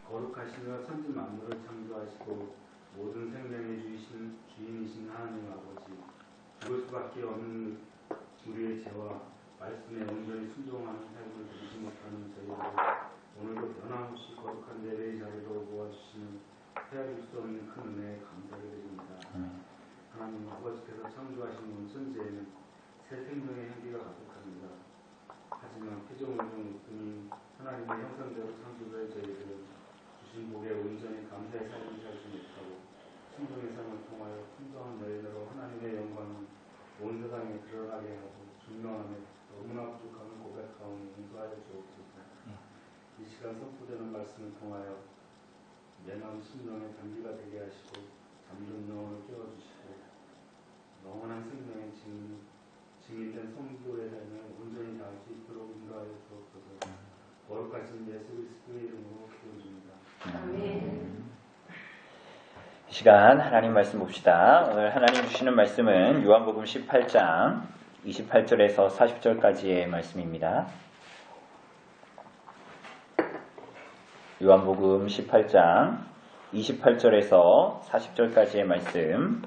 거룩하시며 천지 만물을 창조하시고 모든 생명의 주인이신 하나님 아버지, 죽을 수밖에 없는 우리의 죄와 말씀에 온전히 순종하는 삶을 누리지 못하는 저희를 오늘도 변함없이 거룩한 예배의 자리로 모아주시는 헤아릴 수 없는 큰 은혜에 감사를 드립니다. 하나님 아버지께서 창조하신 온 천지에는 새 생명의 향기가 가득합니다. 하지만 피조물중 우뿐인 하나님의 형상대로 창조될 저희들은 주신 복에 온전히 감사의 삶을 살지 못하고 순종의 삶을 통하여 풍성한 여인으로 하나님의 영광을 온 세상에 드러나게 하고 중명함에 너무나 부족함을 고백하오니 용서하여 주옵소서. 이 시간 선포되는 말씀을 통하여 내 마음 심령의 단비가 되게 하시고 잠든 영혼을 깨워주시고 영원한 생명의 증인된 성도의 삶을 온전히 다할 수 있도록 인도하여 주옵소서. 거룩하신 예수 그리스도의 이름으로 기도드립니다. 아멘. 이 시간 하나님 말씀 봅시다. 오늘 하나님 주시는 말씀은 요한복음 18장 28절에서 40절까지의 말씀입니다. 요한복음 18장 28절에서 40절까지의 말씀,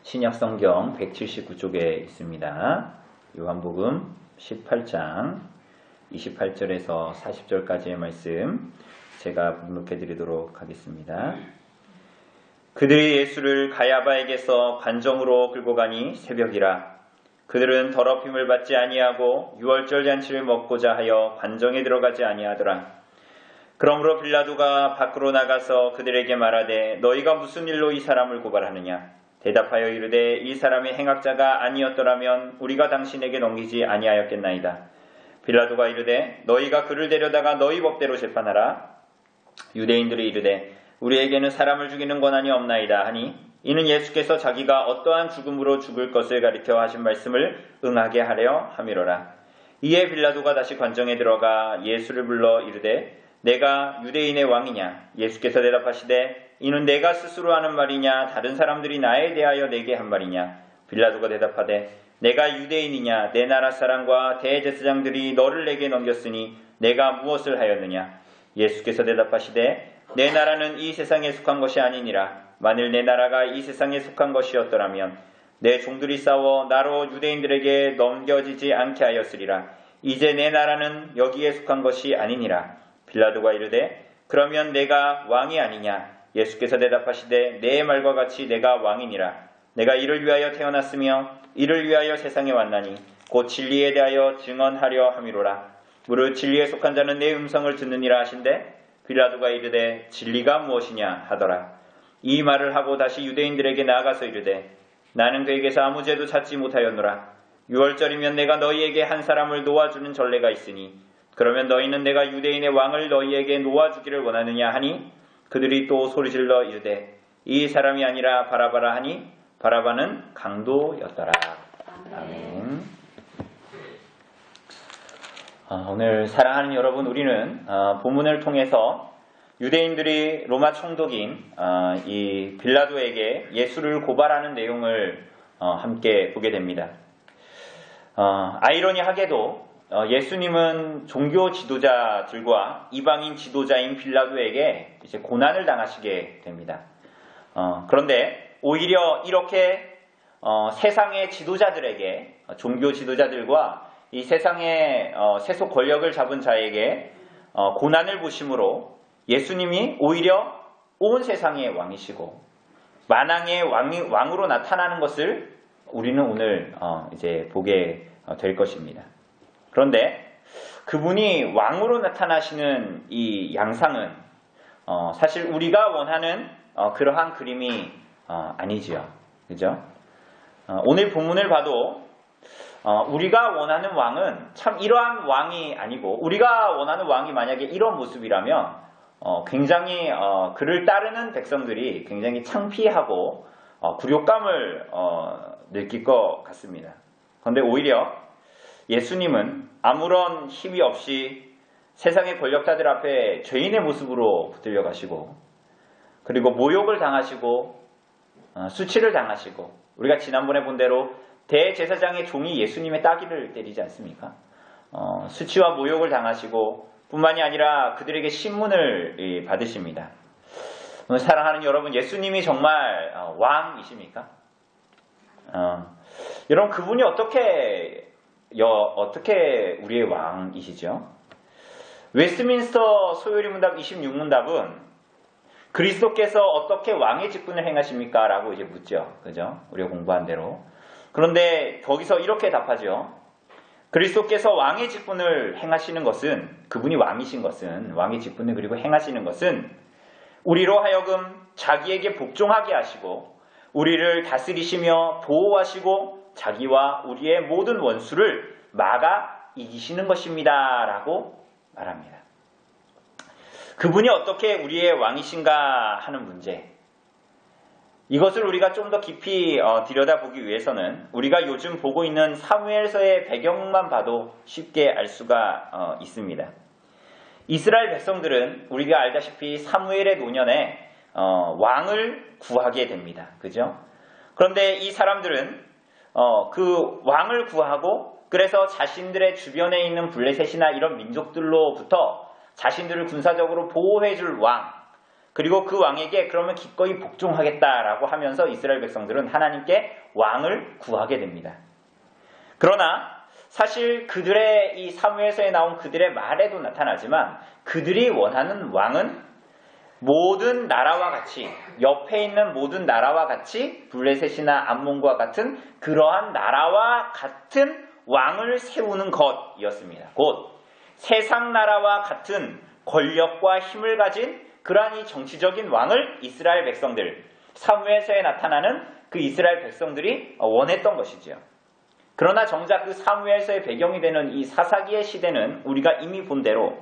신약성경 179쪽에 있습니다. 요한복음 18장 28절에서 40절까지의 말씀 제가 분목해 드리도록 하겠습니다. 그들이 예수를 가야바에게서 관정으로 끌고 가니 새벽이라. 그들은 더럽힘을 받지 아니하고 유월절 잔치를 먹고자 하여 관정에 들어가지 아니하더라. 그러므로 빌라도가 밖으로 나가서 그들에게 말하되 너희가 무슨 일로 이 사람을 고발하느냐? 대답하여 이르되 이 사람이 행악자가 아니었더라면 우리가 당신에게 넘기지 아니하였겠나이다. 빌라도가 이르되 너희가 그를 데려다가 너희 법대로 재판하라. 유대인들이 이르되 우리에게는 사람을 죽이는 권한이 없나이다 하니 이는 예수께서 자기가 어떠한 죽음으로 죽을 것을 가리켜 하신 말씀을 응하게 하려 함이로라. 이에 빌라도가 다시 관정에 들어가 예수를 불러 이르되 내가 유대인의 왕이냐? 예수께서 대답하시되 이는 내가 스스로 하는 말이냐 다른 사람들이 나에 대하여 내게 한 말이냐? 빌라도가 대답하되 내가 유대인이냐? 내 나라 사람과 대제사장들이 너를 내게 넘겼으니 내가 무엇을 하였느냐? 예수께서 대답하시되 내 나라는 이 세상에 속한 것이 아니니라. 만일 내 나라가 이 세상에 속한 것이었더라면 내 종들이 싸워 나로 유대인들에게 넘겨지지 않게 하였으리라. 이제 내 나라는 여기에 속한 것이 아니니라. 빌라도가 이르되 그러면 내가 왕이 아니냐? 예수께서 대답하시되 내 말과 같이 내가 왕이니라. 내가 이를 위하여 태어났으며 이를 위하여 세상에 왔나니 곧 진리에 대하여 증언하려 함이로라. 무릇 진리에 속한 자는 내 음성을 듣느니라 하신대 빌라도가 이르되 진리가 무엇이냐 하더라. 이 말을 하고 다시 유대인들에게 나아가서 이르되 나는 그에게서 아무 죄도 찾지 못하였노라. 유월절이면 내가 너희에게 한 사람을 놓아주는 전례가 있으니 그러면 너희는 내가 유대인의 왕을 너희에게 놓아주기를 원하느냐 하니 그들이 또 소리질러 이르되 이 사람이 아니라 바라바라 하니 바라바는 강도였더라. 아멘. 오늘 사랑하는 여러분, 우리는 본문을 통해서 유대인들이 로마 총독인 이 빌라도에게 예수를 고발하는 내용을 함께 보게 됩니다. 아이러니하게도 예수님은 종교 지도자들과 이방인 지도자인 빌라도에게 이제 고난을 당하시게 됩니다. 그런데 오히려 이렇게 세상의 지도자들에게, 종교 지도자들과 이 세상의 세속 권력을 잡은 자에게 고난을 보심으로 예수님이 오히려 온 세상의 왕이시고 만왕의 왕으로 나타나는 것을 우리는 오늘 이제 보게 될 것입니다. 그런데 그분이 왕으로 나타나시는 이 양상은 사실 우리가 원하는 그러한 그림이 아니지요. 그죠? 오늘 본문을 봐도 우리가 원하는 왕은 참 이러한 왕이 아니고, 우리가 원하는 왕이 만약에 이런 모습이라면 굉장히 그를 따르는 백성들이 굉장히 창피하고 굴욕감을 느낄 것 같습니다. 그런데 오히려 예수님은 아무런 힘이 없이 세상의 권력자들 앞에 죄인의 모습으로 붙들려 가시고, 그리고 모욕을 당하시고 수치를 당하시고, 우리가 지난번에 본 대로 대제사장의 종이 예수님의 따귀를 때리지 않습니까? 수치와 모욕을 당하시고 뿐만이 아니라 그들에게 신문을 받으십니다. 사랑하는 여러분, 예수님이 정말 왕이십니까? 여러분, 그분이 어떻게 우리의 왕이시죠? 웨스트민스터 소요리 문답 26문답은 그리스도께서 어떻게 왕의 직분을 행하십니까? 라고 이제 묻죠. 그죠? 우리가 공부한 대로. 그런데 거기서 이렇게 답하죠. 그리스도께서 왕의 직분을 행하시는 것은, 그분이 왕이신 것은, 왕의 직분을 그리고 행하시는 것은 우리로 하여금 자기에게 복종하게 하시고 우리를 다스리시며 보호하시고 자기와 우리의 모든 원수를 막아 이기시는 것입니다. 라고 말합니다. 그분이 어떻게 우리의 왕이신가 하는 문제, 이것을 우리가 좀 더 깊이 들여다보기 위해서는 우리가 요즘 보고 있는 사무엘서의 배경만 봐도 쉽게 알 수가 있습니다. 이스라엘 백성들은 우리가 알다시피 사무엘의 노년에 왕을 구하게 됩니다. 그죠? 그런데 이 사람들은 그 왕을 구하고 그래서 자신들의 주변에 있는 블레셋이나 이런 민족들로부터 자신들을 군사적으로 보호해줄 왕, 그리고 그 왕에게 그러면 기꺼이 복종하겠다라고 하면서 이스라엘 백성들은 하나님께 왕을 구하게 됩니다. 그러나 사실 그들의 이 사무엘서에 나온 그들의 말에도 나타나지만 그들이 원하는 왕은 모든 나라와 같이, 옆에 있는 모든 나라와 같이 블레셋이나 암몬과 같은 그러한 나라와 같은 왕을 세우는 것이었습니다. 곧 세상 나라와 같은 권력과 힘을 가진 그러한 이 정치적인 왕을 이스라엘 백성들, 사무엘서에 나타나는 그 이스라엘 백성들이 원했던 것이지요. 그러나 정작 그 사무엘서의 배경이 되는 이 사사기의 시대는 우리가 이미 본 대로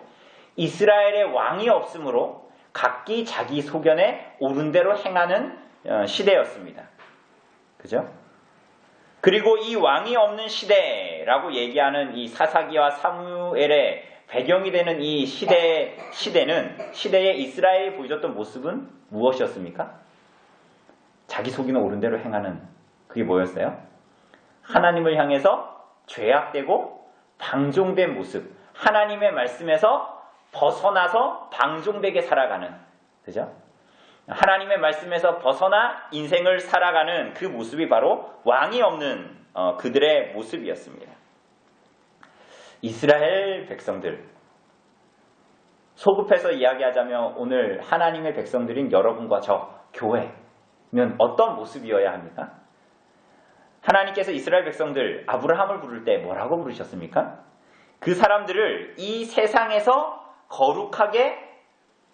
이스라엘의 왕이 없으므로 각기 자기 소견에 옳은 대로 행하는 시대였습니다. 그죠? 그리고 이 왕이 없는 시대라고 얘기하는 이 사사기와 사무엘의 배경이 되는 이 시대의 이스라엘이 보여줬던 모습은 무엇이었습니까? 자기 속이는 옳은 대로 행하는, 그게 뭐였어요? 하나님을 향해서 죄악되고 방종된 모습, 하나님의 말씀에서 벗어나서 방종되게 살아가는, 그죠? 하나님의 말씀에서 벗어나 인생을 살아가는 그 모습이 바로 왕이 없는 그들의 모습이었습니다. 이스라엘 백성들, 소급해서 이야기하자면 오늘 하나님의 백성들인 여러분과 저 교회는 어떤 모습이어야 합니까? 하나님께서 이스라엘 백성들 아브라함을 부를 때 뭐라고 부르셨습니까? 그 사람들을 이 세상에서 거룩하게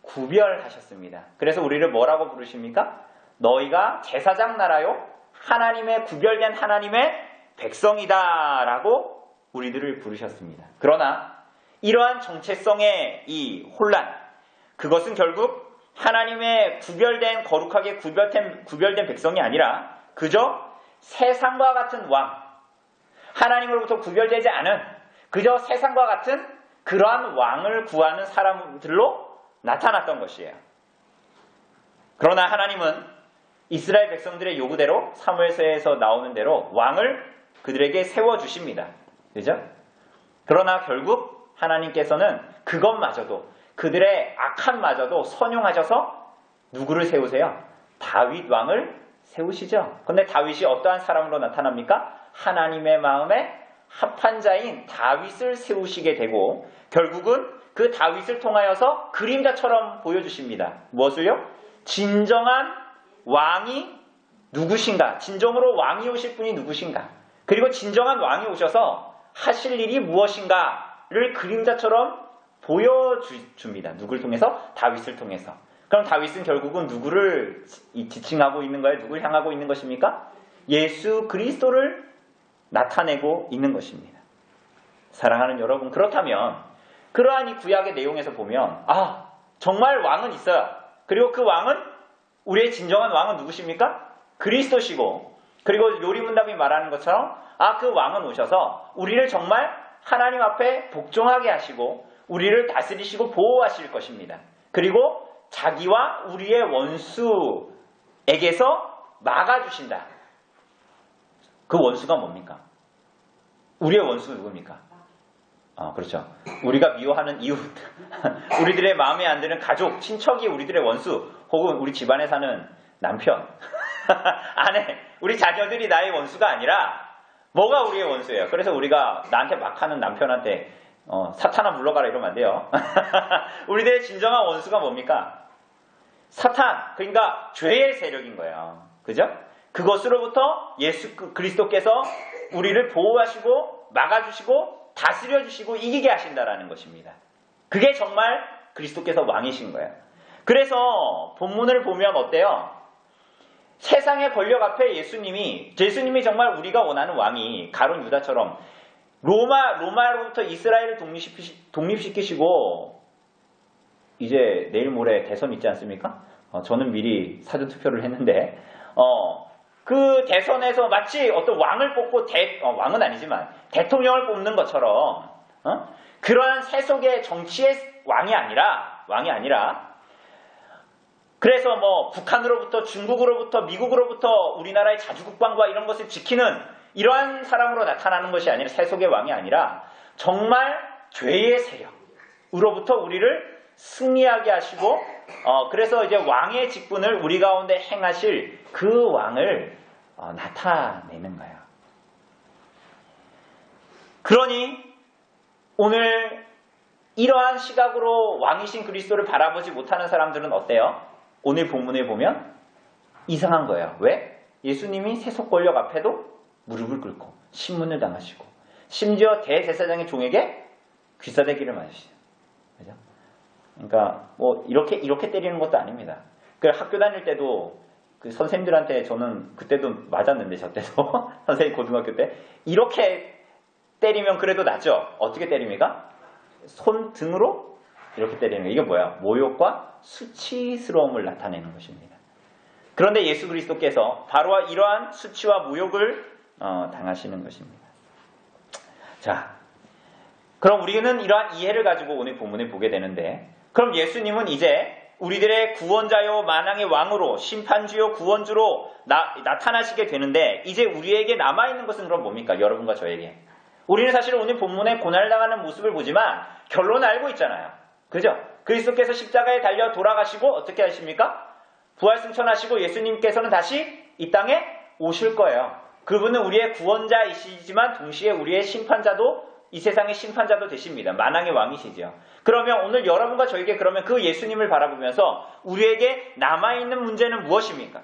구별하셨습니다. 그래서 우리를 뭐라고 부르십니까? 너희가 제사장 나라요, 하나님의 구별된 하나님의 백성이다 라고 우리들을 부르셨습니다. 그러나 이러한 정체성의 이 혼란, 그것은 결국 하나님의 구별된, 거룩하게 구별된 백성이 아니라 그저 세상과 같은 왕, 하나님으로부터 구별되지 않은 그저 세상과 같은 그러한 왕을 구하는 사람들로 나타났던 것이에요. 그러나 하나님은 이스라엘 백성들의 요구대로 사무엘서에서 나오는 대로 왕을 그들에게 세워주십니다. 그죠? 그러나 결국 하나님께서는 그것마저도, 그들의 악함마저도 선용하셔서 누구를 세우세요? 다윗 왕을 세우시죠. 그런데 다윗이 어떠한 사람으로 나타납니까? 하나님의 마음에 합한 자인 다윗을 세우시게 되고 결국은 그 다윗을 통하여서 그림자처럼 보여주십니다. 무엇을요? 진정한 왕이 누구신가? 진정으로 왕이 오실 분이 누구신가? 그리고 진정한 왕이 오셔서 하실 일이 무엇인가를 그림자처럼 보여줍니다. 누구를 통해서? 다윗을 통해서. 그럼 다윗은 결국은 누구를 지칭하고 있는 거예요? 누구를 향하고 있는 것입니까? 예수 그리스도를 나타내고 있는 것입니다. 사랑하는 여러분, 그렇다면 그러한 이 구약의 내용에서 보면 정말 왕은 있어요. 그리고 그 왕은, 우리의 진정한 왕은 누구십니까? 그리스도시고, 그리고 요리문답이 말하는 것처럼 그 왕은 오셔서 우리를 정말 하나님 앞에 복종하게 하시고 우리를 다스리시고 보호하실 것입니다. 그리고 자기와 우리의 원수에게서 막아주신다. 그 원수가 뭡니까? 우리의 원수가 누굽니까? 그렇죠. 우리가 미워하는 이웃, 우리들의 마음에 안 드는 가족, 친척이 우리들의 원수, 혹은 우리 집안에 사는 남편, 아내, 우리 자녀들이 나의 원수가 아니라 뭐가 우리의 원수예요. 그래서 우리가 나한테 막하는 남편한테 사탄아 물러가라 이러면 안 돼요. 우리들의 진정한 원수가 뭡니까? 사탄, 그러니까 죄의 세력인 거예요. 그죠? 그것으로부터 예수 그리스도께서 우리를 보호하시고 막아주시고 다스려주시고 이기게 하신다라는 것입니다. 그게 정말 그리스도께서 왕이신 거예요. 그래서 본문을 보면 어때요? 세상의 권력 앞에 예수님이 정말 우리가 원하는 왕이 가룟 유다처럼 로마로부터 이스라엘을 독립시키시고 이제 내일 모레 대선 있지 않습니까? 저는 미리 사전투표를 했는데 그 대선에서 마치 어떤 왕을 뽑고 왕은 아니지만 대통령을 뽑는 것처럼 그러한 세속의 정치의 왕이 아니라 그래서 뭐 북한으로부터 중국으로부터 미국으로부터 우리나라의 자주국방과 이런 것을 지키는 이러한 사람으로 나타나는 것이 아니라 세속의 왕이 아니라 정말 죄의 세력으로부터 우리를 승리하게 하시고 그래서 이제 왕의 직분을 우리 가운데 행하실 그 왕을 나타내는 거예요. 그러니 오늘 이러한 시각으로 왕이신 그리스도를 바라보지 못하는 사람들은 어때요? 오늘 본문에 보면 이상한 거예요. 왜? 예수님이 세속 권력 앞에도 무릎을 꿇고 신문을 당하시고 심지어 대제사장의 종에게 귀싸대기를 맞으시죠. 그죠? 그러니까 뭐 이렇게 때리는 것도 아닙니다. 그 학교 다닐 때도 그 선생님들한테 저는 그때도 맞았는데 저 때도 선생님 고등학교 때 이렇게 때리면 그래도 낫죠. 어떻게 때립니까? 손등으로 이렇게 때리는 거. 이게 뭐야? 모욕과 수치스러움을 나타내는 것입니다. 그런데 예수 그리스도께서 바로 이러한 수치와 모욕을 당하시는 것입니다. 자, 그럼 우리는 이러한 이해를 가지고 오늘 본문을 보게 되는데 그럼 예수님은 이제 우리들의 구원자요 만왕의 왕으로 심판주요 구원주로 나타나시게 되는데 이제 우리에게 남아있는 것은 그럼 뭡니까? 여러분과 저에게. 우리는 사실 오늘 본문에 고난당하는 모습을 보지만 결론을 알고 있잖아요. 그죠? 그리스도께서 십자가에 달려 돌아가시고 어떻게 하십니까? 부활승천하시고 예수님께서는 다시 이 땅에 오실 거예요. 그분은 우리의 구원자이시지만 동시에 우리의 심판자도 이 세상의 심판자도 되십니다. 만왕의 왕이시죠. 그러면 오늘 여러분과 저에게 그러면 그 예수님을 바라보면서 우리에게 남아있는 문제는 무엇입니까?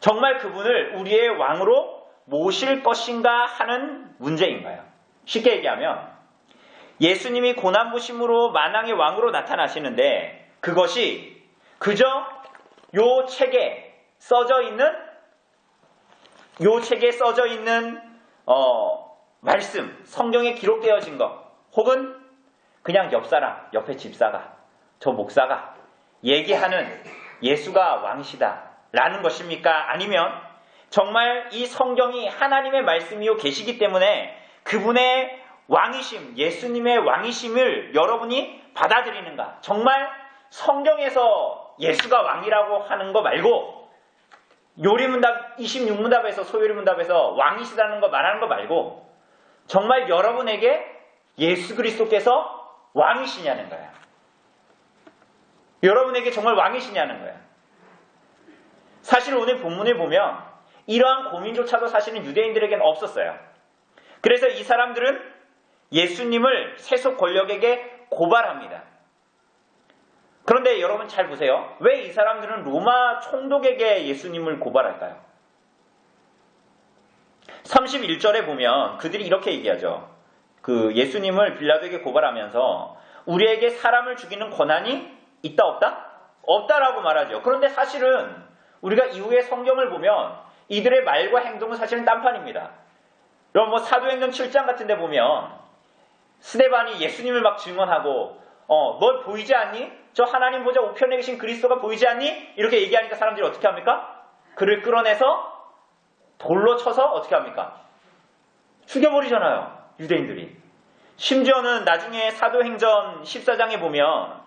정말 그분을 우리의 왕으로 모실 것인가 하는 문제인가요? 쉽게 얘기하면 예수님이 고난보심으로 만왕의 왕으로 나타나시는데 그것이 그저 요 책에 써져 있는 말씀, 성경에 기록되어진 것 혹은 그냥 옆사람, 옆에 집사가 저 목사가 얘기하는 예수가 왕이시다 라는 것입니까? 아니면 정말 이 성경이 하나님의 말씀이요 계시기 때문에 그분의 왕이심, 예수님의 왕이심을 여러분이 받아들이는가? 정말 성경에서 예수가 왕이라고 하는 거 말고 요리문답 26문답에서 소요리문답에서 왕이시다는 거 말하는 거 말고 정말 여러분에게 예수 그리스도께서 왕이시냐는 거예요. 여러분에게 정말 왕이시냐는 거예요. 사실 오늘 본문을 보면 이러한 고민조차도 사실은 유대인들에게는 없었어요. 그래서 이 사람들은 예수님을 세속 권력에게 고발합니다. 그런데 여러분 잘 보세요. 왜 이 사람들은 로마 총독에게 예수님을 고발할까요? 31절에 보면 그들이 이렇게 얘기하죠. 그 예수님을 빌라도에게 고발하면서 우리에게 사람을 죽이는 권한이 있다 없다? 없다라고 말하죠. 그런데 사실은 우리가 이후에 성경을 보면 이들의 말과 행동은 사실은 딴판입니다. 그럼 뭐 사도행전 7장 같은 데 보면 스데반이 예수님을 막 증언하고 널 보이지 않니? 저 하나님 보좌 우편에 계신 그리스도가 보이지 않니? 이렇게 얘기하니까 사람들이 어떻게 합니까? 그를 끌어내서 돌로 쳐서 어떻게 합니까? 죽여버리잖아요. 유대인들이. 심지어는 나중에 사도행전 14장에 보면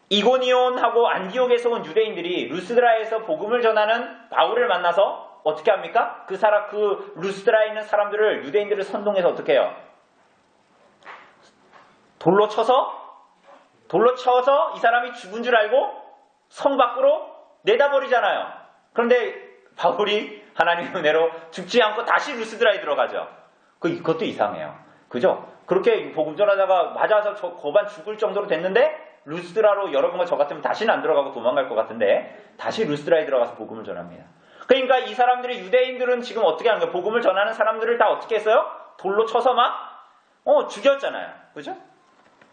이고니온하고 안디옥에서 온 유대인들이 루스드라에서 복음을 전하는 바울을 만나서 어떻게 합니까? 그 루스드라에 있는 사람들을 유대인들을 선동해서 어떻게 해요? 돌로 쳐서 이 사람이 죽은 줄 알고 성 밖으로 내다버리잖아요. 그런데 바울이 하나님의 은혜로 죽지 않고 다시 루스드라에 들어가죠. 그것도 이상해요. 그죠? 그렇게 복음 전하다가 맞아서 저 거반 죽을 정도로 됐는데 루스드라로 여러분과 저 같으면 다시는 안 들어가고 도망갈 것 같은데 다시 루스드라에 들어가서 복음을 전합니다. 그러니까 이 사람들이 유대인들은 지금 어떻게 하는 거예요? 복음을 전하는 사람들을 다 어떻게 했어요? 돌로 쳐서 막 죽였잖아요. 그죠?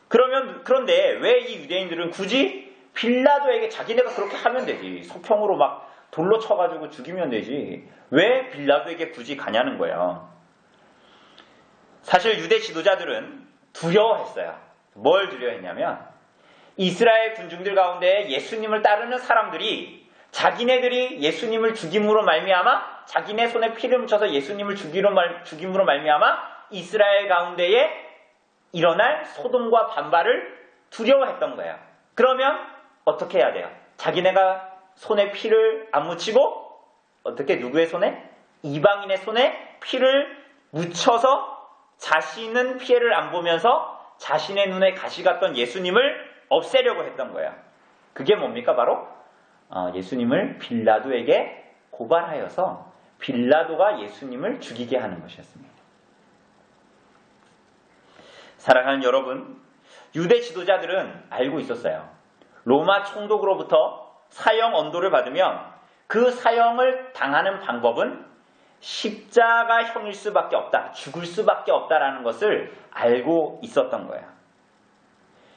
그런데 왜 이 유대인들은 굳이 빌라도에게 자기네가 그렇게 하면 되지. 석형으로 막 돌로 쳐가지고 죽이면 되지. 왜 빌라도에게 굳이 가냐는 거예요. 사실 유대 지도자들은 두려워했어요. 뭘 두려워했냐면 이스라엘 군중들 가운데 예수님을 따르는 사람들이 자기네들이 예수님을 죽임으로 말미암아 자기네 손에 피를 묻혀서 예수님을 죽임으로 말미암아 이스라엘 가운데에 일어날 소동과 반발을 두려워했던 거예요. 그러면 어떻게 해야 돼요? 자기네가 손에 피를 안 묻히고 어떻게 누구의 손에? 이방인의 손에 피를 묻혀서 자신은 피해를 안 보면서 자신의 눈에 가시 같던 예수님을 없애려고 했던 거예요. 그게 뭡니까? 바로 예수님을 빌라도에게 고발하여서 빌라도가 예수님을 죽이게 하는 것이었습니다. 사랑하는 여러분, 유대 지도자들은 알고 있었어요. 로마 총독으로부터 사형 언도를 받으면 그 사형을 당하는 방법은 십자가형일 수밖에 없다, 죽을 수밖에 없다라는 것을 알고 있었던 거예요.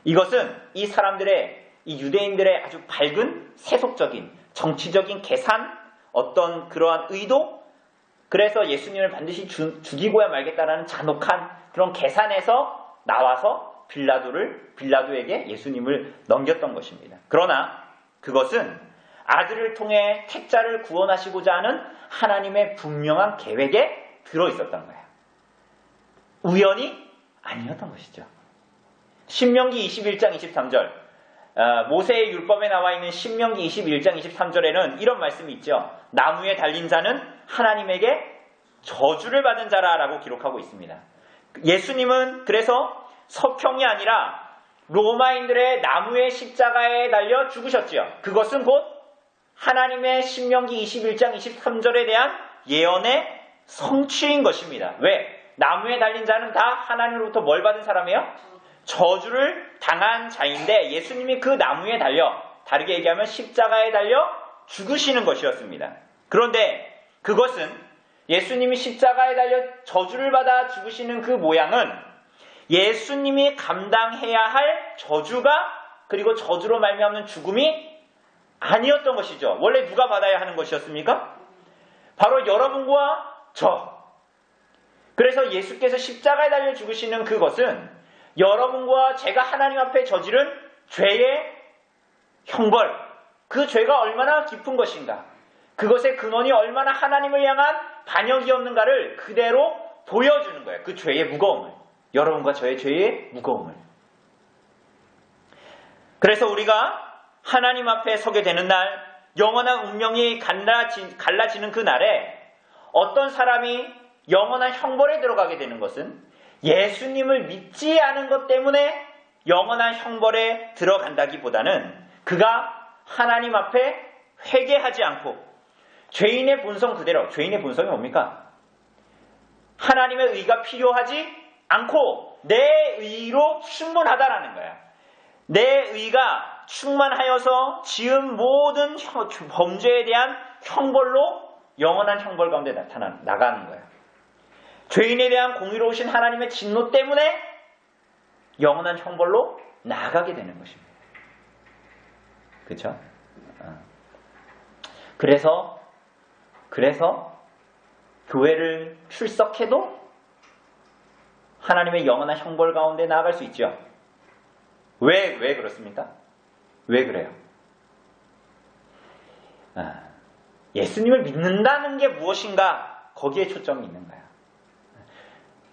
이것은 이 사람들의, 이 유대인들의 아주 밝은 세속적인 정치적인 계산, 어떤 그러한 의도, 그래서 예수님을 반드시 죽이고야 말겠다라는 잔혹한 그런 계산에서 나와서 빌라도에게 예수님을 넘겼던 것입니다. 그러나 그것은 아들을 통해 택자를 구원하시고자 하는 하나님의 분명한 계획에 들어있었던 거예요. 우연이 아니었던 것이죠. 신명기 21장 23절, 모세의 율법에 나와 있는 신명기 21장 23절에는 이런 말씀이 있죠. 나무에 달린 자는 하나님에게 저주를 받은 자라라고 기록하고 있습니다. 예수님은 그래서 석형이 아니라 로마인들의 나무의 십자가에 달려 죽으셨지요. 그것은 곧 하나님의 신명기 21장 23절에 대한 예언의 성취인 것입니다. 왜? 나무에 달린 자는 다 하나님으로부터 뭘 받은 사람이에요? 저주를 당한 자인데 예수님이 그 나무에 달려, 다르게 얘기하면 십자가에 달려 죽으시는 것이었습니다. 그런데 그것은 예수님이 십자가에 달려 저주를 받아 죽으시는 그 모양은 예수님이 감당해야 할 저주가, 그리고 저주로 말미암는 죽음이 아니었던 것이죠. 원래 누가 받아야 하는 것이었습니까? 바로 여러분과 저. 그래서 예수께서 십자가에 달려 죽으시는 그것은 여러분과 제가 하나님 앞에 저지른 죄의 형벌, 그 죄가 얼마나 깊은 것인가, 그것의 근원이 얼마나 하나님을 향한 반역이었는가를 그대로 보여주는 거예요. 그 죄의 무거움을, 여러분과 저의 죄의 무거움을. 그래서 우리가 하나님 앞에 서게 되는 날, 영원한 운명이 갈라지는 그 날에 어떤 사람이 영원한 형벌에 들어가게 되는 것은 예수님을 믿지 않은 것 때문에 영원한 형벌에 들어간다기보다는 그가 하나님 앞에 회개하지 않고 죄인의 본성 그대로, 죄인의 본성이 뭡니까? 하나님의 의가 필요하지 않고 내 의로 충분하다라는 거야. 내 의가 충만하여서 지은 모든 범죄에 대한 형벌로 영원한 형벌 가운데 나가는 거야. 죄인에 대한 공의로우신 하나님의 진노 때문에 영원한 형벌로 나가게 되는 것입니다. 그렇죠? 그래서 교회를 출석해도 하나님의 영원한 형벌 가운데 나아갈 수 있죠. 왜 그렇습니까? 왜 그래요? 예수님을 믿는다는 게 무엇인가? 거기에 초점이 있는 거예요.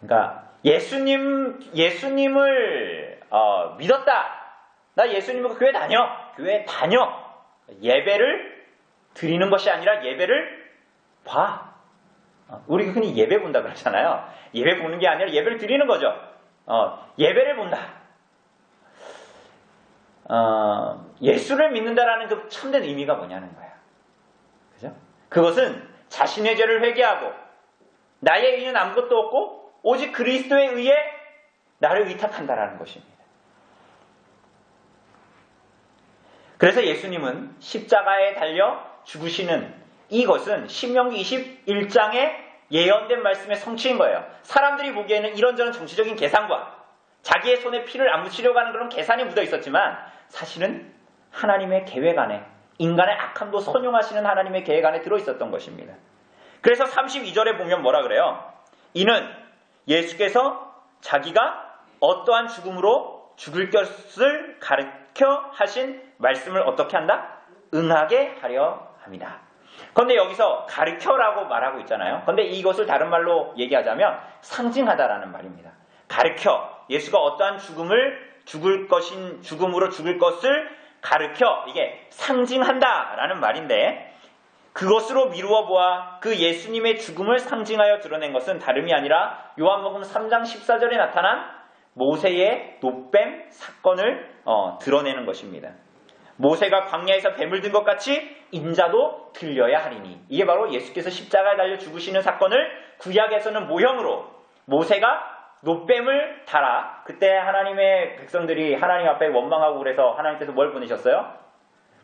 그러니까 예수님을 믿었다. 나 예수님과 교회 다녀. 예배를 드리는 것이 아니라 예배를 봐. 우리가 흔히 예배 본다 그러잖아요. 예배 보는 게 아니라 예배를 드리는 거죠. 예배를 본다. 예수를 믿는다라는 그 참된 의미가 뭐냐는 거야. 그죠? 그것은 자신의 죄를 회개하고 나의 의는 아무것도 없고 오직 그리스도에 의해 나를 의탁한다라는 것입니다. 그래서 예수님은 십자가에 달려 죽으시는 이것은 신명기 21장에 예언된 말씀의 성취인 거예요. 사람들이 보기에는 이런저런 정치적인 계산과 자기의 손에 피를 안 묻히려고 하는 그런 계산이 묻어 있었지만 사실은 하나님의 계획 안에 인간의 악함도 선용하시는 하나님의 계획 안에 들어있었던 것입니다. 그래서 32절에 보면 뭐라 그래요? 이는 예수께서 자기가 어떠한 죽음으로 죽을 것을 가르쳐 하신 말씀을 어떻게 한다? 응하게 하려 합니다. 그런데 여기서 가르쳐라고 말하고 있잖아요. 그런데 이것을 다른 말로 얘기하자면 상징하다라는 말입니다. 가르쳐, 예수가 어떠한 죽음으로 죽을 것을 가르쳐, 이게 상징한다라는 말인데 그것으로 미루어 보아 그 예수님의 죽음을 상징하여 드러낸 것은 다름이 아니라 요한복음 3장 14절에 나타난 모세의 노뱀 사건을 드러내는 것입니다. 모세가 광야에서 뱀을 든 것 같이 인자도 들려야 하리니, 이게 바로 예수께서 십자가에 달려 죽으시는 사건을 구약에서는 모형으로 모세가 노뱀을 달아, 그때 하나님의 백성들이 하나님 앞에 원망하고 그래서 하나님께서 뭘 보내셨어요?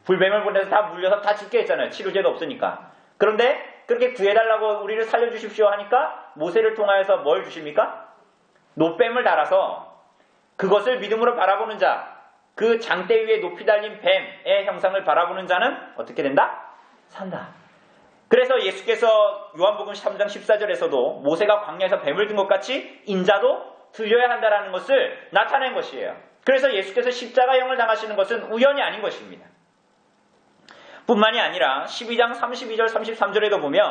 불뱀을 보내서 다 물려서 다 죽게 했잖아요. 치료제도 없으니까. 그런데 그렇게 구해달라고 우리를 살려주십시오 하니까 모세를 통하여서 뭘 주십니까? 노뱀을 달아서 그것을 믿음으로 바라보는 자, 그 장대 위에 높이 달린 뱀의 형상을 바라보는 자는 어떻게 된다? 산다. 그래서 예수께서 요한복음 3장 14절에서도 모세가 광야에서 뱀을 든 것 같이 인자도 들려야 한다는 것을 나타낸 것이에요. 그래서 예수께서 십자가형을 당하시는 것은 우연이 아닌 것입니다. 뿐만이 아니라 12장 32절 33절에도 보면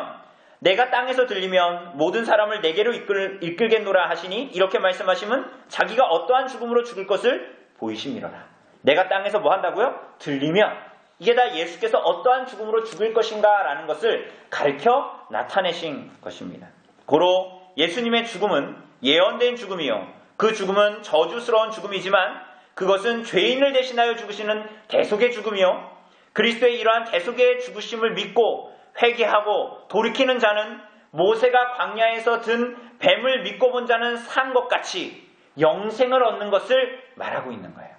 내가 땅에서 들리면 모든 사람을 내게로 이끌겠노라 하시니, 이렇게 말씀하시면 자기가 어떠한 죽음으로 죽을 것을 보이심이로라. 내가 땅에서 뭐 한다고요? 들리면, 이게 다 예수께서 어떠한 죽음으로 죽을 것인가 라는 것을 가르쳐 나타내신 것입니다. 고로 예수님의 죽음은 예언된 죽음이요, 그 죽음은 저주스러운 죽음이지만 그것은 죄인을 대신하여 죽으시는 대속의 죽음이요, 그리스도의 이러한 대속의 죽으심을 믿고 회개하고 돌이키는 자는 모세가 광야에서 든 뱀을 믿고 본 자는 산 것 같이 영생을 얻는 것을 말하고 있는 거예요.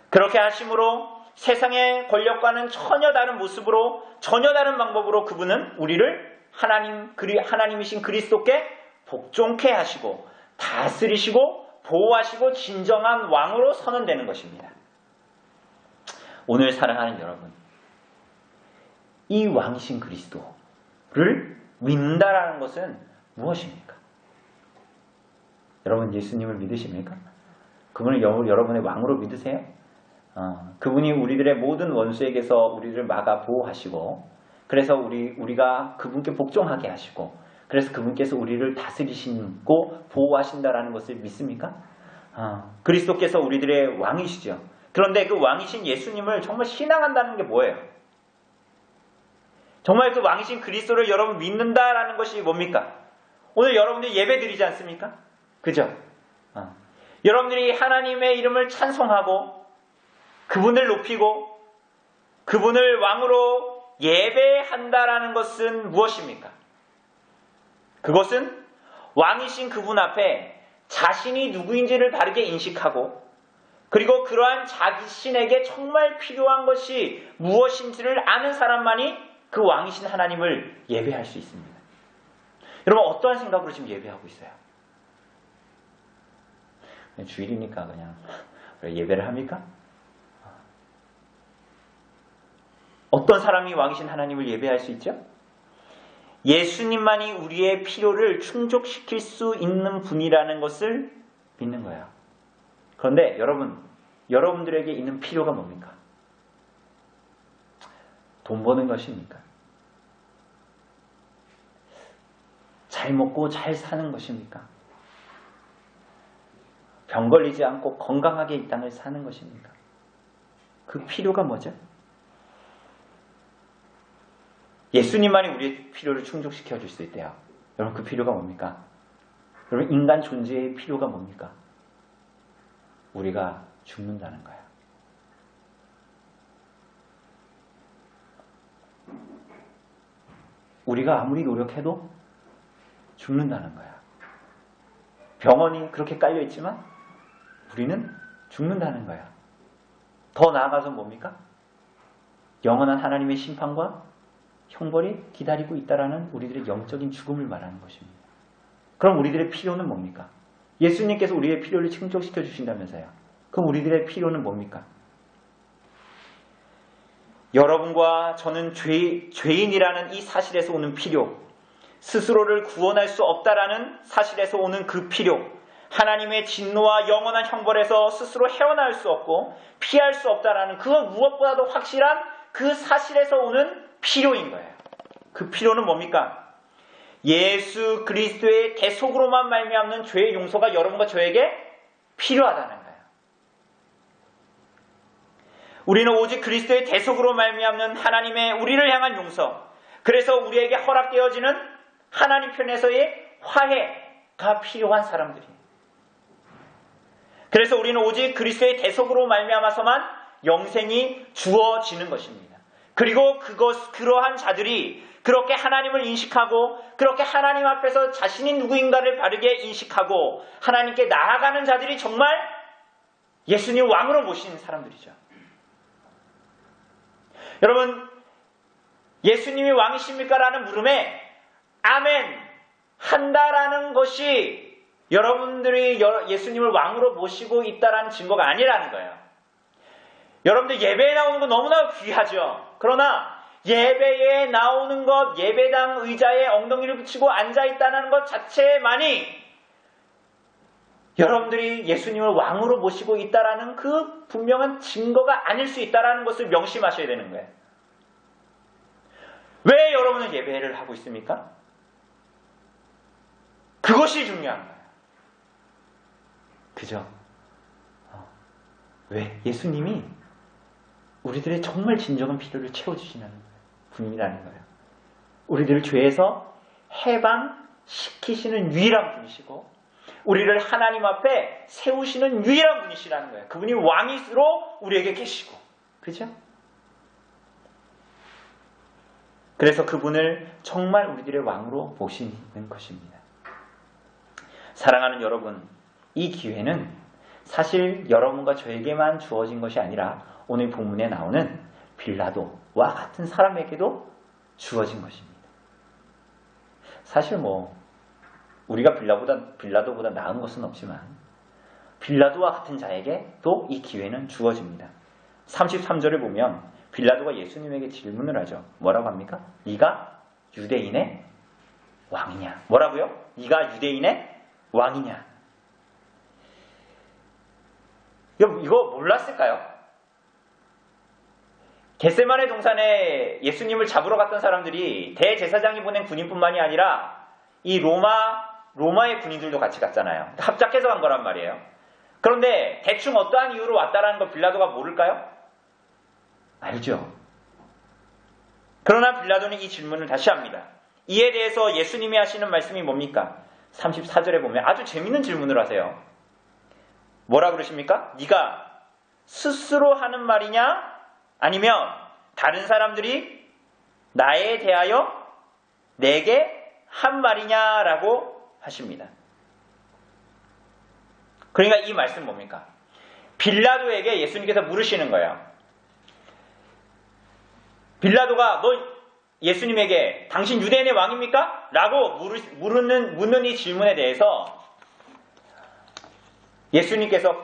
그렇게 하심으로 세상의 권력과는 전혀 다른 모습으로, 전혀 다른 방법으로 그분은 우리를 하나님이신 그리스도께 복종케 하시고 다스리시고 보호하시고 진정한 왕으로 선언되는 것입니다. 오늘 사랑하는 여러분, 이 왕이신 그리스도를 믿는다라는 것은 무엇입니까? 여러분 예수님을 믿으십니까? 그분을 여러분의 왕으로 믿으세요? 그분이 우리들의 모든 원수에게서 우리를 막아 보호하시고, 그래서 우리가 그분께 복종하게 하시고, 그래서 그분께서 우리를 다스리시고 보호하신다라는 것을 믿습니까? 그리스도께서 우리들의 왕이시죠. 그런데 그 왕이신 예수님을 정말 신앙한다는 게 뭐예요? 정말 그 왕이신 그리스도를 여러분 믿는다라는 것이 뭡니까? 오늘 여러분들이 예배 드리지 않습니까? 그죠? 여러분들이 하나님의 이름을 찬송하고 그분을 높이고 그분을 왕으로 예배한다라는 것은 무엇입니까? 그것은 왕이신 그분 앞에 자신이 누구인지를 바르게 인식하고, 그리고 그러한 자신에게 정말 필요한 것이 무엇인지를 아는 사람만이 그 왕이신 하나님을 예배할 수 있습니다. 여러분 어떠한 생각으로 지금 예배하고 있어요? 주일이니까 그냥 예배를 합니까? 어떤 사람이 왕이신 하나님을 예배할 수 있죠? 예수님만이 우리의 필요를 충족시킬 수 있는 분이라는 것을 믿는 거예요. 그런데 여러분들에게 있는 필요가 뭡니까? 돈 버는 것입니까? 잘 먹고 잘 사는 것입니까? 병 걸리지 않고 건강하게 이 땅을 사는 것입니까? 그 필요가 뭐죠? 예수님만이 우리의 필요를 충족시켜 줄 수 있대요. 여러분 그 필요가 뭡니까? 여러분 인간 존재의 필요가 뭡니까? 우리가 죽는다는 거야. 우리가 아무리 노력해도 죽는다는 거야. 병원이 그렇게 깔려있지만 우리는 죽는다는 거야. 더 나아가서 뭡니까? 영원한 하나님의 심판과 형벌이 기다리고 있다라는 우리들의 영적인 죽음을 말하는 것입니다. 그럼 우리들의 필요는 뭡니까? 예수님께서 우리의 필요를 충족시켜 주신다면서요. 그럼 우리들의 필요는 뭡니까? 여러분과 저는 죄인이라는 이 사실에서 오는 필요, 스스로를 구원할 수 없다라는 사실에서 오는 그 필요, 하나님의 진노와 영원한 형벌에서 스스로 헤어나올 수 없고 피할 수 없다라는 그 무엇보다도 확실한 그 사실에서 오는 필요인 거예요. 그 필요는 뭡니까? 예수 그리스도의 대속으로만 말미암는 죄의 용서가 여러분과 저에게 필요하다는 거예요. 우리는 오직 그리스도의 대속으로 말미암는 하나님의 우리를 향한 용서, 그래서 우리에게 허락되어지는 하나님 편에서의 화해가 필요한 사람들이에요. 그래서 우리는 오직 그리스도의 대속으로 말미암아서만 영생이 주어지는 것입니다. 그리고 그러한 자들이 그렇게 하나님을 인식하고 그렇게 하나님 앞에서 자신이 누구인가를 바르게 인식하고 하나님께 나아가는 자들이 정말 예수님 왕으로 모신 사람들이죠. 여러분, 예수님이 왕이십니까? 라는 물음에 아멘 한다라는 것이 여러분들이 예수님을 왕으로 모시고 있다라는 증거가 아니라는 거예요. 여러분들 예배에 나오는 거 너무나 귀하죠. 그러나 예배에 나오는 것, 예배당 의자에 엉덩이를 붙이고 앉아있다는 것 자체만이 여러분들이 예수님을 왕으로 모시고 있다라는 그 분명한 증거가 아닐 수 있다라는 것을 명심하셔야 되는 거예요. 왜 여러분은 예배를 하고 있습니까? 그것이 중요한 거예요. 그죠? 왜? 예수님이 우리들의 정말 진정한 필요를 채워주시는 분이라는 거예요. 우리들을 죄에서 해방시키시는 유일한 분이시고 우리를 하나님 앞에 세우시는 유일한 분이시라는 거예요. 그분이 왕이시로 우리에게 계시고. 그죠? 그래서 그분을 정말 우리들의 왕으로 모시는 것입니다. 사랑하는 여러분, 이 기회는 사실 여러분과 저에게만 주어진 것이 아니라 오늘 본문에 나오는 빌라도와 같은 사람에게도 주어진 것입니다. 사실 우리가 빌라도보다 나은 것은 없지만 빌라도와 같은 자에게도 이 기회는 주어집니다. 33절을 보면 빌라도가 예수님에게 질문을 하죠. 뭐라고 합니까? 네가 유대인의 왕이냐? 뭐라고요? 네가 유대인의 왕이냐? 이거 몰랐을까요? 겟세마네 동산에 예수님을 잡으러 갔던 사람들이 대제사장이 보낸 군인뿐만이 아니라 이 로마의 군인들도 같이 갔잖아요. 합작해서 간 거란 말이에요. 그런데 대충 어떠한 이유로 왔다라는 걸 빌라도가 모를까요? 알죠. 그러나 빌라도는 이 질문을 다시 합니다. 이에 대해서 예수님이 하시는 말씀이 뭡니까? 34절에 보면 아주 재밌는 질문을 하세요. 뭐라 그러십니까? 네가 스스로 하는 말이냐? 아니면 다른 사람들이 나에 대하여 내게 한 말이냐라고 하십니다. 그러니까 이 말씀 뭡니까? 빌라도에게 예수님께서 물으시는 거예요. 빌라도가 너 예수님에게 당신 유대인의 왕입니까? 라고 묻는 이 질문에 대해서 예수님께서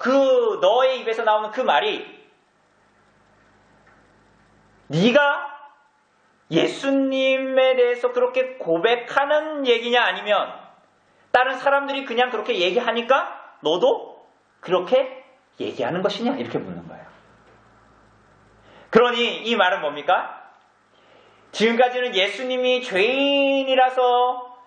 너의 입에서 나오는 그 말이 네가 예수님에 대해서 그렇게 고백하는 얘기냐 아니면 다른 사람들이 그냥 그렇게 얘기하니까 너도 그렇게 얘기하는 것이냐 이렇게 묻는 거예요. 그러니 이 말은 뭡니까? 지금까지는 예수님이 죄인이라서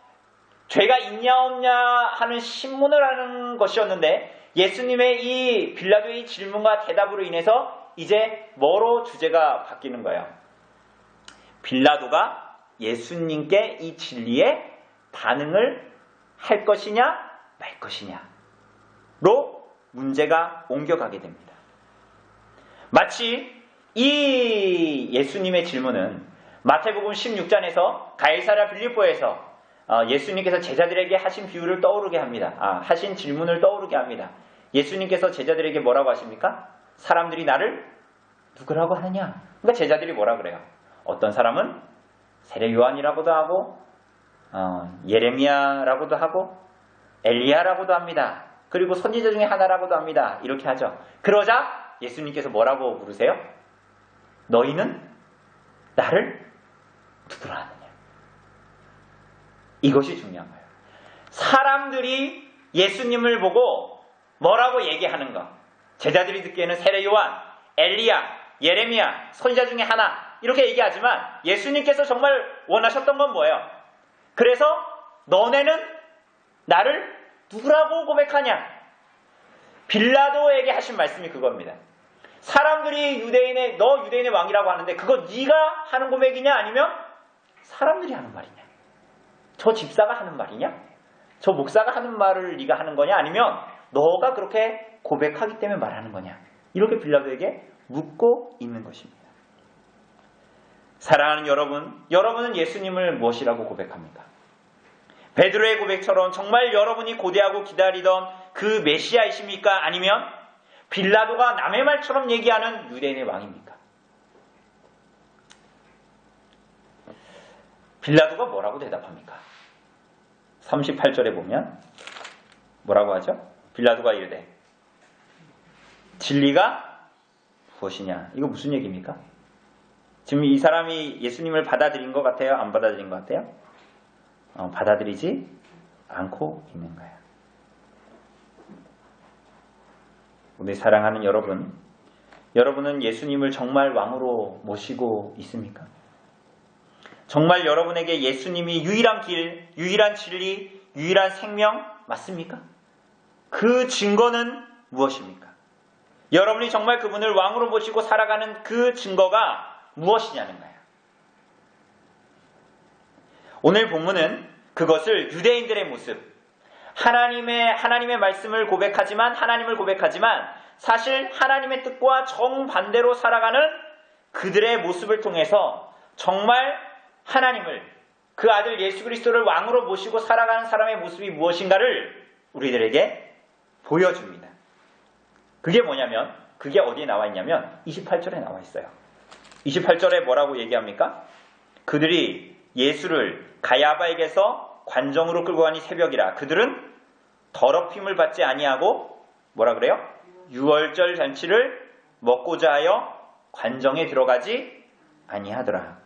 죄가 있냐 없냐 하는 신문을 하는 것이었는데 예수님의 이 빌라도의 질문과 대답으로 인해서 이제 뭐로 주제가 바뀌는 거예요? 빌라도가 예수님께 이 진리에 반응을 할 것이냐 말 것이냐로 문제가 옮겨가게 됩니다. 마치 이 예수님의 질문은 마태복음 16장에서 가이사랴 빌립보에서 예수님께서 제자들에게 하신 비유를 떠오르게 합니다. 하신 질문을 떠오르게 합니다. 예수님께서 제자들에게 뭐라고 하십니까? 사람들이 나를 누구라고 하느냐? 그러니까 제자들이 뭐라 그래요? 어떤 사람은 세례 요한이라고도 하고 예레미야라고도 하고 엘리야라고도 합니다. 그리고 선지자 중에 하나라고도 합니다. 이렇게 하죠. 그러자 예수님께서 뭐라고 물으세요? 너희는 나를 누구라 하느냐? 이것이 중요한 거예요. 사람들이 예수님을 보고 뭐라고 얘기하는가? 제자들이 듣기에는 세례 요한, 엘리야, 예레미야, 선지자 중에 하나 이렇게 얘기하지만 예수님께서 정말 원하셨던 건 뭐예요? 그래서 너네는 나를 누구라고 고백하냐? 빌라도에게 하신 말씀이 그겁니다. 사람들이 너 유대인의 왕이라고 하는데 그거 네가 하는 고백이냐 아니면 사람들이 하는 말이냐? 저 집사가 하는 말이냐? 저 목사가 하는 말을 네가 하는 거냐? 아니면 너가 그렇게 고백하기 때문에 말하는 거냐? 이렇게 빌라도에게 묻고 있는 것입니다. 사랑하는 여러분은 예수님을 무엇이라고 고백합니까? 베드로의 고백처럼 정말 여러분이 고대하고 기다리던 그 메시아이십니까? 아니면 빌라도가 남의 말처럼 얘기하는 유대인의 왕입니까? 빌라도가 뭐라고 대답합니까? 38절에 보면 뭐라고 하죠? 빌라도가 이르되 진리가 무엇이냐? 이거 무슨 얘기입니까? 지금 이 사람이 예수님을 받아들인 것 같아요? 안 받아들인 것 같아요? 받아들이지 않고 있는 거예요. 우리 사랑하는 여러분은 예수님을 정말 왕으로 모시고 있습니까? 정말 여러분에게 예수님이 유일한 길, 유일한 진리, 유일한 생명 맞습니까? 그 증거는 무엇입니까? 여러분이 정말 그분을 왕으로 모시고 살아가는 그 증거가 무엇이냐는 거예요. 오늘 본문은 그것을 유대인들의 모습, 하나님의 말씀을 고백하지만 사실 하나님의 뜻과 정반대로 살아가는 그들의 모습을 통해서 정말 하나님을, 그 아들 예수 그리스도를 왕으로 모시고 살아가는 사람의 모습이 무엇인가를 우리들에게 보여줍니다. 그게 뭐냐면, 그게 어디에 나와 있냐면 28절에 나와 있어요. 28절에 뭐라고 얘기합니까? 그들이 예수를 가야바에게서 관정으로 끌고 가니 새벽이라. 그들은 더럽힘을 받지 아니하고 뭐라 그래요? 유월절 잔치를 먹고자 하여 관정에 들어가지 아니하더라.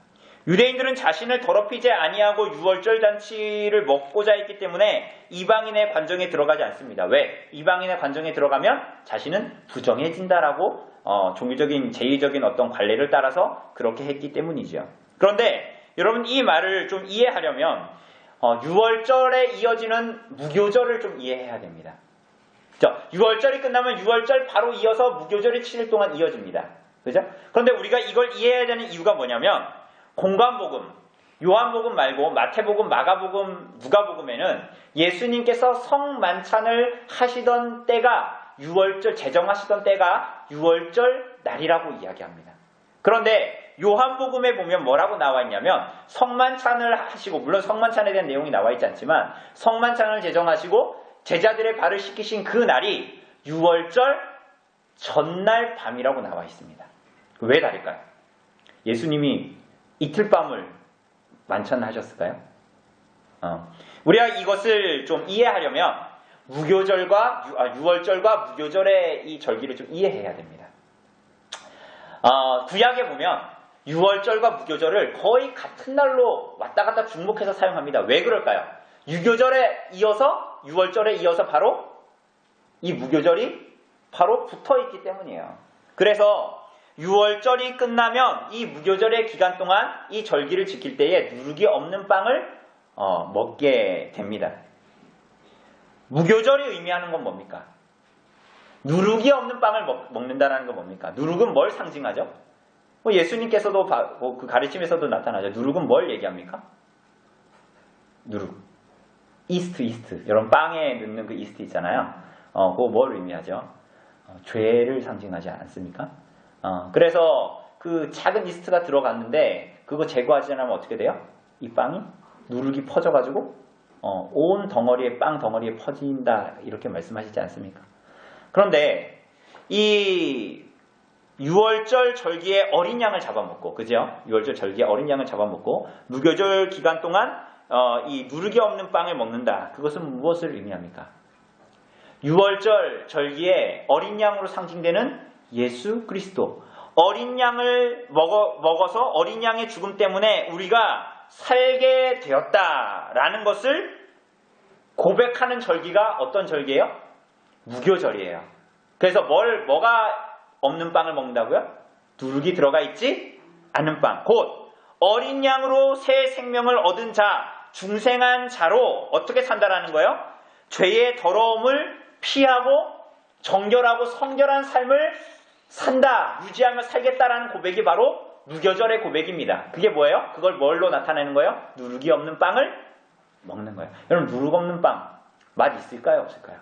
유대인들은 자신을 더럽히지 아니하고 유월절 잔치를 먹고자 했기 때문에 이방인의 관정에 들어가지 않습니다. 왜? 이방인의 관정에 들어가면 자신은 부정해진다라고 종교적인 제의적인 어떤 관례를 따라서 그렇게 했기 때문이죠. 그런데 여러분 이 말을 좀 이해하려면 유월절에 이어지는 무교절을 좀 이해해야 됩니다. 유월절이 끝나면 유월절 바로 이어서 무교절이 7일 동안 이어집니다. 그죠? 그런데 우리가 이걸 이해해야 되는 이유가 뭐냐면 공관복음, 요한복음 말고 마태복음, 마가복음, 누가복음에는 예수님께서 성만찬을 하시던 때가 유월절, 제정하시던 때가 유월절 날이라고 이야기합니다. 그런데 요한복음에 보면 뭐라고 나와 있냐면 성만찬을 하시고, 물론 성만찬에 대한 내용이 나와 있지 않지만 성만찬을 제정하시고 제자들의 발을 씻기신 그 날이 유월절 전날 밤이라고 나와 있습니다. 왜 다를까요? 예수님이 이틀 밤을 만찬을 하셨을까요? 우리가 이것을 좀 이해하려면 유월절과 무교절의 이 절기를 좀 이해해야 됩니다. 구약에 보면 유월절과 무교절을 거의 같은 날로 왔다 갔다 중복해서 사용합니다. 왜 그럴까요? 유월절에 이어서 바로 이 무교절이 바로 붙어있기 때문이에요. 그래서 유월절이 끝나면 이 무교절의 기간 동안 이 절기를 지킬 때에 누룩이 없는 빵을 먹게 됩니다. 무교절이 의미하는 건 뭡니까? 누룩이 없는 빵을 먹는다는 건 뭡니까? 누룩은 뭘 상징하죠? 예수님께서도 그 가르침에서도 나타나죠. 누룩은 뭘 얘기합니까? 누룩. 이스트. 여러분 빵에 넣는 그 이스트 있잖아요. 그거 뭘 의미하죠? 죄를 상징하지 않습니까? 그래서 그 작은 이스트가 들어갔는데 그거 제거하지 않으면 어떻게 돼요? 이 빵이 누룩이 퍼져가지고 온 덩어리에 빵 덩어리에 퍼진다 이렇게 말씀하시지 않습니까? 그런데 이 6월절 절기에 어린 양을 잡아먹고, 그죠? 6월절 절기에 어린 양을 잡아먹고 무교절 기간 동안 이 누룩이 없는 빵을 먹는다. 그것은 무엇을 의미합니까? 6월절 절기에 어린 양으로 상징되는 예수 그리스도. 어린 양을 먹어서 어린 양의 죽음 때문에 우리가 살게 되었다라는 것을 고백하는 절기가 어떤 절기예요? 무교절이에요. 그래서 뭐가 없는 빵을 먹는다고요? 누룩이 들어가 있지 않은 빵. 곧 어린 양으로 새 생명을 얻은 자, 중생한 자로 어떻게 산다라는 거예요? 죄의 더러움을 피하고 정결하고 성결한 삶을 산다, 유지하며 살겠다라는 고백이 바로 무교절의 고백입니다. 그게 뭐예요? 그걸 뭘로 나타내는 거예요? 누룩이 없는 빵을 먹는 거예요. 여러분, 누룩 없는 빵 맛 있을까요? 없을까요?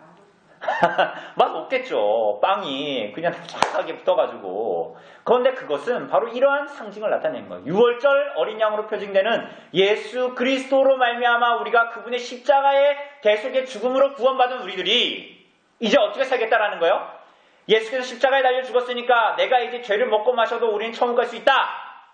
맛 없겠죠. 빵이 그냥 쫙하게 붙어가지고. 그런데 그것은 바로 이러한 상징을 나타내는 거예요. 6월절 어린 양으로 표징되는 예수 그리스도로 말미암아 우리가 그분의 십자가의 대속의 죽음으로 구원받은 우리들이 이제 어떻게 살겠다라는 거예요? 예수께서 십자가에 달려 죽었으니까 내가 이제 죄를 먹고 마셔도 우리는 천국 갈 수 있다.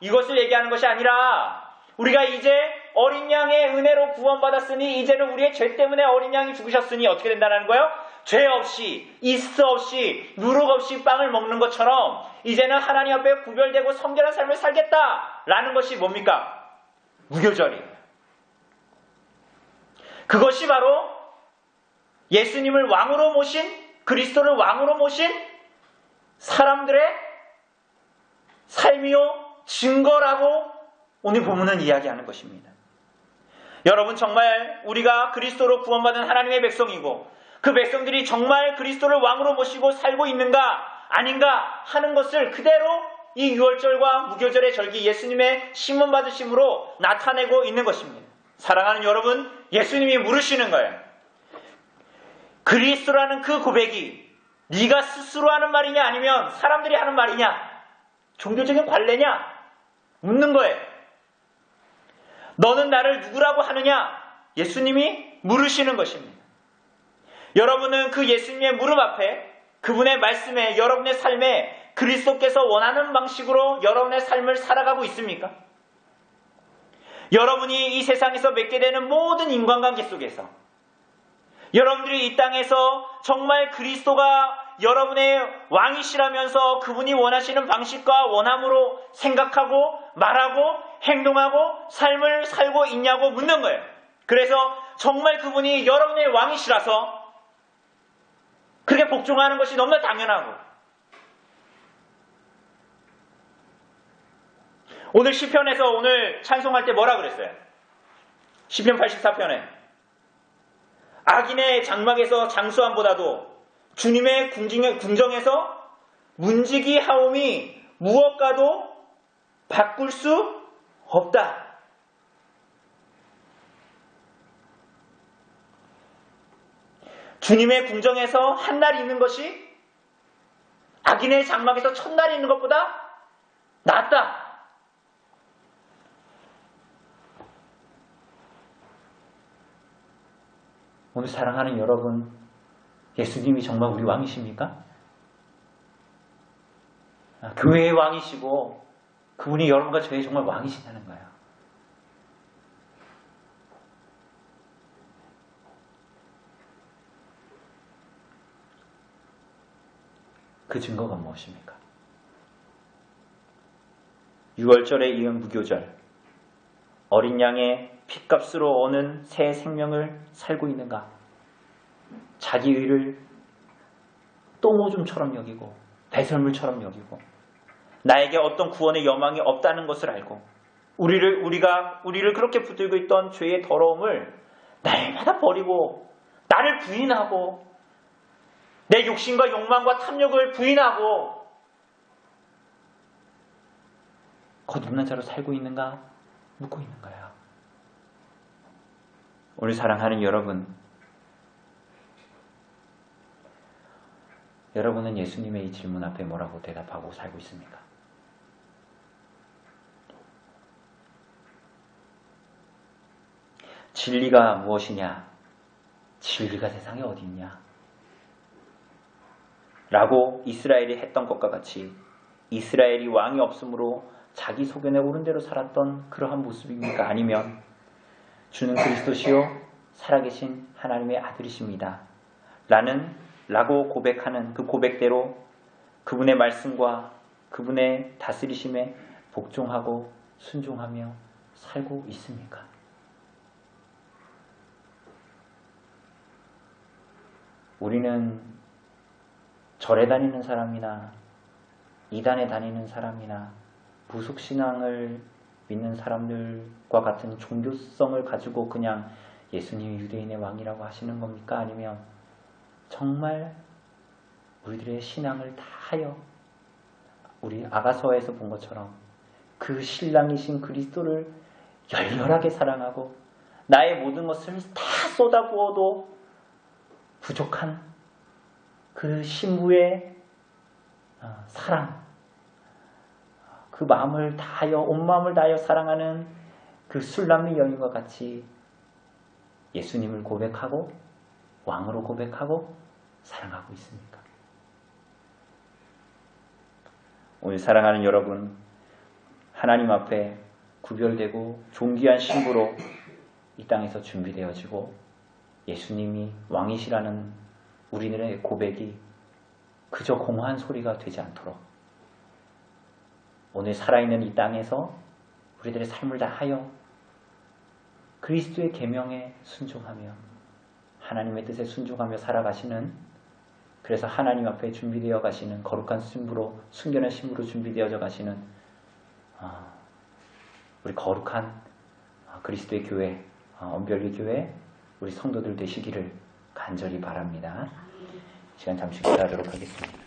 이것을 얘기하는 것이 아니라 우리가 이제 어린 양의 은혜로 구원받았으니 이제는 우리의 죄 때문에 어린 양이 죽으셨으니 어떻게 된다는 거예요? 죄 없이, 이스트 없이, 누룩 없이 빵을 먹는 것처럼 이제는 하나님 앞에 구별되고 성결한 삶을 살겠다라는 것이 뭡니까? 무교절이에요. 그것이 바로 예수님을 왕으로 모신, 그리스도를 왕으로 모신 사람들의 삶이요 증거라고 오늘 본문은 이야기하는 것입니다. 여러분, 정말 우리가 그리스도로 구원받은 하나님의 백성이고 그 백성들이 정말 그리스도를 왕으로 모시고 살고 있는가 아닌가 하는 것을 그대로 이 6월절과 무교절의 절기 예수님의 신문 받으심으로 나타내고 있는 것입니다. 사랑하는 여러분, 예수님이 물으시는 거예요. 그리스도라는 그 고백이 네가 스스로 하는 말이냐 아니면 사람들이 하는 말이냐, 종교적인 관례냐 묻는 거예요. 너는 나를 누구라고 하느냐? 예수님이 물으시는 것입니다. 여러분은 그 예수님의 물음 앞에 그분의 말씀에 여러분의 삶에 그리스도께서 원하는 방식으로 여러분의 삶을 살아가고 있습니까? 여러분이 이 세상에서 맺게 되는 모든 인간관계 속에서 여러분들이 이 땅에서 정말 그리스도가 여러분의 왕이시라면서 그분이 원하시는 방식과 원함으로 생각하고 말하고 행동하고 삶을 살고 있냐고 묻는 거예요. 그래서 정말 그분이 여러분의 왕이시라서 그렇게 복종하는 것이 너무나 당연하고, 오늘 시편에서 오늘 찬송할 때 뭐라 그랬어요? 시편 84편에 악인의 장막에서 장수함보다도 주님의 궁정에서 문지기 하옴이 무엇과도 바꿀 수 없다. 주님의 궁정에서 한 날이 있는 것이 악인의 장막에서 첫날이 있는 것보다 낫다. 오늘 사랑하는 여러분, 예수님이 정말 우리 왕이십니까? 교회의 왕이시고 그분이 여러분과 저의 정말 왕이시다는 거예요. 그 증거가 무엇입니까? 6월절에 이은 무교절, 어린 양의 핏값으로 오는 새 생명을 살고 있는가? 자기 의를 똥오줌처럼 여기고 배설물처럼 여기고 나에게 어떤 구원의 여망이 없다는 것을 알고 우리를 그렇게 붙들고 있던 죄의 더러움을 날마다 버리고 나를 부인하고 내 욕심과 욕망과 탐욕을 부인하고 거듭난 자로 살고 있는가? 묻고 있는 거예요. 오늘 사랑하는 여러분, 여러분은 예수님의 이 질문 앞에 뭐라고 대답하고 살고 있습니까? 진리가 무엇이냐? 진리가 세상에 어디 있냐? 라고 이스라엘이 했던 것과 같이 이스라엘이 왕이 없으므로 자기 소견에 옳은 대로 살았던 그러한 모습입니까? 아니면 주는 그리스도시요 살아계신 하나님의 아들이십니다. 라고 고백하는 그 고백대로 그분의 말씀과 그분의 다스리심에 복종하고 순종하며 살고 있습니까? 우리는 절에 다니는 사람이나 이단에 다니는 사람이나 무속신앙을 믿는 사람들과 같은 종교성을 가지고 그냥 예수님이 유대인의 왕이라고 하시는 겁니까? 아니면 정말 우리들의 신앙을 다하여 우리 아가서에서 본 것처럼 그 신랑이신 그리스도를 열렬하게 사랑하고 나의 모든 것을 다 쏟아부어도 부족한 그 신부의 사랑, 그 마음을 다하여 온 마음을 다하여 사랑하는 그 술람미 여인과 같이 예수님을 고백하고 왕으로 고백하고 사랑하고 있습니까? 오늘 사랑하는 여러분, 하나님 앞에 구별되고 존귀한 신부로 이 땅에서 준비되어지고 예수님이 왕이시라는 우리들의 고백이 그저 공허한 소리가 되지 않도록 오늘 살아있는 이 땅에서 우리들의 삶을 다하여 그리스도의 계명에 순종하며 하나님의 뜻에 순종하며 살아가시는, 그래서 하나님 앞에 준비되어 가시는 거룩한 신부로, 순결한 신부로 준비되어져 가시는 우리 거룩한 그리스도의 교회, 언별리 교회 우리 성도들 되시기를 간절히 바랍니다. 시간 잠시 기도하도록 하겠습니다.